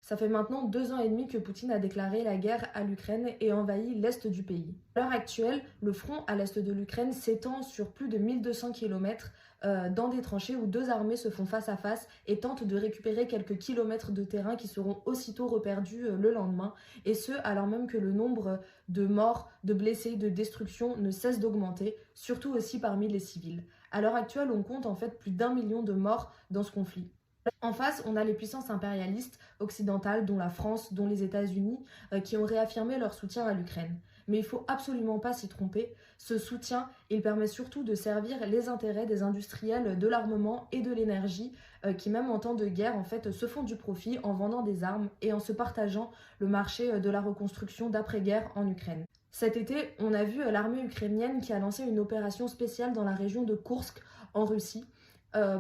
Ça fait maintenant 2 ans et demi que Poutine a déclaré la guerre à l'Ukraine et envahi l'est du pays. À l'heure actuelle, le front à l'est de l'Ukraine s'étend sur plus de 1200 km dans des tranchées où deux armées se font face à face et tentent de récupérer quelques kilomètres de terrain qui seront aussitôt reperdus le lendemain, et ce alors même que le nombre de morts, de blessés, de destructions ne cesse d'augmenter, surtout aussi parmi les civils. À l'heure actuelle, on compte en fait plus d'1 million de morts dans ce conflit. En face, on a les puissances impérialistes occidentales, dont la France, dont les États-Unis, qui ont réaffirmé leur soutien à l'Ukraine. Mais il ne faut absolument pas s'y tromper. Ce soutien, il permet surtout de servir les intérêts des industriels de l'armement et de l'énergie, qui même en temps de guerre, en fait, se font du profit en vendant des armes et en se partageant le marché de la reconstruction d'après-guerre en Ukraine. Cet été, on a vu l'armée ukrainienne qui a lancé une opération spéciale dans la région de Koursk, en Russie,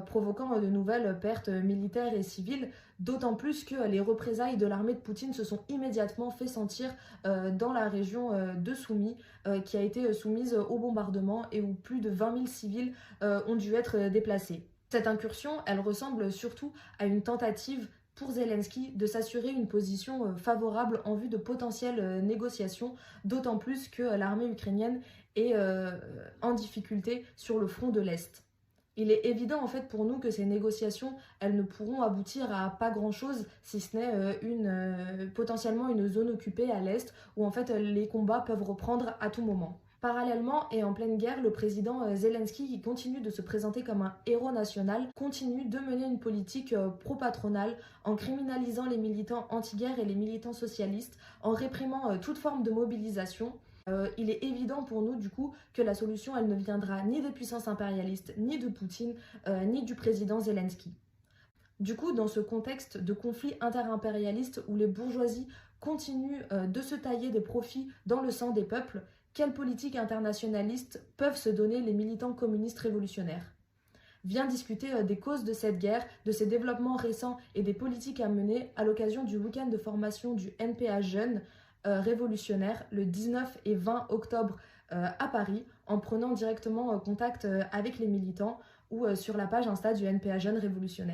provoquant de nouvelles pertes militaires et civiles, d'autant plus que les représailles de l'armée de Poutine se sont immédiatement fait sentir dans la région de Soumy, qui a été soumise au bombardement et où plus de 20 000 civils ont dû être déplacés. Cette incursion, elle ressemble surtout à une tentative pour Zelensky de s'assurer une position favorable en vue de potentielles négociations, d'autant plus que l'armée ukrainienne est en difficulté sur le front de l'Est. Il est évident en fait pour nous que ces négociations, elles ne pourront aboutir à pas grand-chose si ce n'est potentiellement une zone occupée à l'est où en fait les combats peuvent reprendre à tout moment. Parallèlement et en pleine guerre, le président Zelensky, qui continue de se présenter comme un héros national, continue de mener une politique pro-patronale en criminalisant les militants anti-guerre et les militants socialistes, en réprimant toute forme de mobilisation. Il est évident pour nous du coup que la solution elle ne viendra ni des puissances impérialistes, ni de Poutine, ni du président Zelensky. Du coup, dans ce contexte de conflit interimpérialiste où les bourgeoisies continuent de se tailler des profits dans le sang des peuples, quelles politiques internationalistes peuvent se donner les militants communistes révolutionnaires? Vient discuter des causes de cette guerre, de ses développements récents et des politiques à mener à l'occasion du week-end de formation du NPA Jeunes révolutionnaire le 19 et 20 octobre à Paris, en prenant directement contact avec les militants ou sur la page Insta du NPA Jeunes révolutionnaire.